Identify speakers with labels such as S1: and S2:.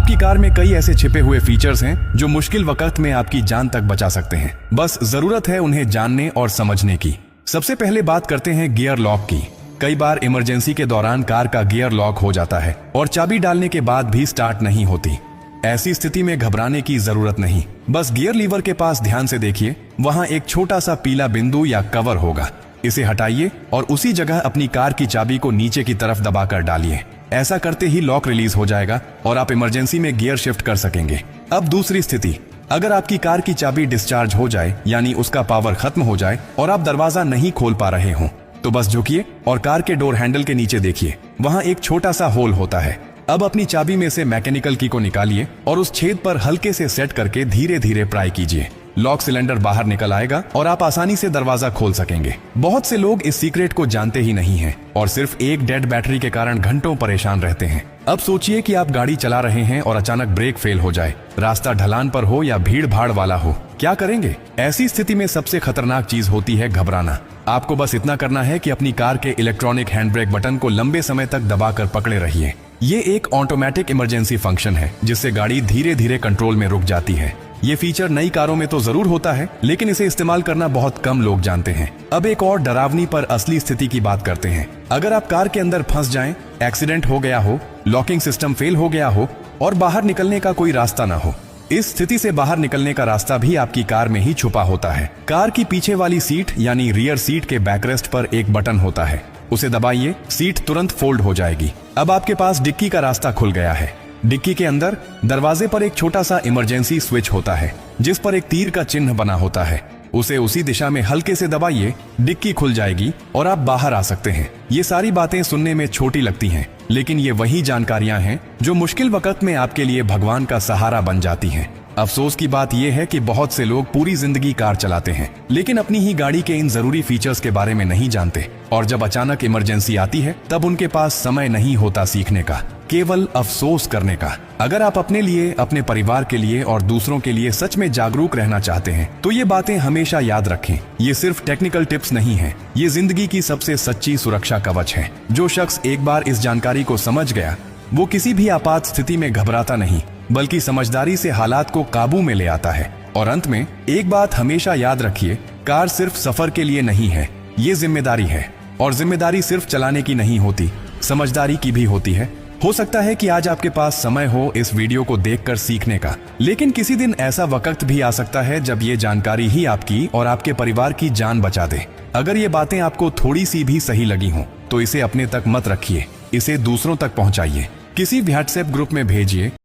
S1: आपकी कार में कई ऐसे छिपे हुए फीचर्स हैं जो मुश्किल वक्त में आपकी जान तक बचा सकते हैं। बस जरूरत है उन्हें जानने और समझने की। सबसे पहले बात करते हैं गियर लॉक की। कई बार इमरजेंसी के दौरान कार का गियर लॉक हो जाता है और चाबी डालने के बाद भी स्टार्ट नहीं होती। ऐसी स्थिति में घबराने की जरूरत नहीं। बस गियर लीवर के पास ध्यान से देखिए, वहां एक छोटा सा पीला बिंदु या कवर होगा। इसे हटाइए और उसी जगह अपनी कार की चाबी को नीचे की तरफ दबाकर डालिए। ऐसा करते ही लॉक रिलीज हो जाएगा और आप इमरजेंसी में गियर शिफ्ट कर सकेंगे। अब दूसरी स्थिति, अगर आपकी कार की चाबी डिस्चार्ज हो जाए, यानी उसका पावर खत्म हो जाए और आप दरवाजा नहीं खोल पा रहे हो, तो बस झुकिए और कार के डोर हैंडल के नीचे देखिए, वहां एक छोटा सा होल होता है। अब अपनी चाबी में से मैकेनिकल की को निकालिए और उस छेद पर हल्के से सेट करके धीरे धीरे प्राई कीजिए। लॉक सिलेंडर बाहर निकल आएगा और आप आसानी से दरवाजा खोल सकेंगे। बहुत से लोग इस सीक्रेट को जानते ही नहीं हैं और सिर्फ एक डेड बैटरी के कारण घंटों परेशान रहते हैं। अब सोचिए कि आप गाड़ी चला रहे हैं और अचानक ब्रेक फेल हो जाए, रास्ता ढलान पर हो या भीड़ भाड़ वाला हो, क्या करेंगे? ऐसी स्थिति में सबसे खतरनाक चीज होती है घबराना। आपको बस इतना करना है कि अपनी कार के इलेक्ट्रॉनिक हैंड ब्रेक बटन को लंबे समय तक दबाकर पकड़े रहिए। ये एक ऑटोमेटिक इमरजेंसी फंक्शन है जिससे गाड़ी धीरे धीरे कंट्रोल में रुक जाती है। ये फीचर नई कारों में तो जरूर होता है, लेकिन इसे इस्तेमाल करना बहुत कम लोग जानते हैं। अब एक और डरावनी पर असली स्थिति की बात करते हैं। अगर आप कार के अंदर फंस जाएं, एक्सीडेंट हो गया हो, लॉकिंग सिस्टम फेल हो गया हो और बाहर निकलने का कोई रास्ता ना हो, इस स्थिति से बाहर निकलने का रास्ता भी आपकी कार में ही छुपा होता है। कार की पीछे वाली सीट यानी रियर सीट के बैकरेस्ट पर एक बटन होता है, उसे दबाइए, सीट तुरंत फोल्ड हो जाएगी। अब आपके पास डिक्की का रास्ता खुल गया है। डिक्की के अंदर दरवाजे पर एक छोटा सा इमरजेंसी स्विच होता है जिस पर एक तीर का चिन्ह बना होता है। उसे उसी दिशा में हल्के से दबाइए, डिक्की खुल जाएगी और आप बाहर आ सकते हैं। ये सारी बातें सुनने में छोटी लगती हैं, लेकिन ये वही जानकारियां हैं जो मुश्किल वक्त में आपके लिए भगवान का सहारा बन जाती हैं। अफसोस की बात यह है कि बहुत से लोग पूरी जिंदगी कार चलाते हैं, लेकिन अपनी ही गाड़ी के इन जरूरी फीचर्स के बारे में नहीं जानते, और जब अचानक इमरजेंसी आती है तब उनके पास समय नहीं होता सीखने का, केवल अफसोस करने का। अगर आप अपने लिए, अपने परिवार के लिए और दूसरों के लिए सच में जागरूक रहना चाहते हैं तो ये बातें हमेशा याद रखें। ये सिर्फ टेक्निकल टिप्स नहीं है, ये जिंदगी की सबसे सच्ची सुरक्षा कवच है। जो शख्स एक बार इस जानकारी को समझ गया, वो किसी भी आपात स्थिति में घबराता नहीं, बल्कि समझदारी से हालात को काबू में ले आता है। और अंत में एक बात हमेशा याद रखिए, कार सिर्फ सफर के लिए नहीं है, ये जिम्मेदारी है। और जिम्मेदारी सिर्फ चलाने की नहीं होती, समझदारी की भी होती है। हो सकता है कि आज आपके पास समय हो इस वीडियो को देखकर सीखने का, लेकिन किसी दिन ऐसा वक्त भी आ सकता है जब ये जानकारी ही आपकी और आपके परिवार की जान बचा दे। अगर ये बातें आपको थोड़ी सी भी सही लगी हों तो इसे अपने तक मत रखिए, इसे दूसरों तक पहुंचाइए, किसी व्हाट्सएप ग्रुप में भेजिए।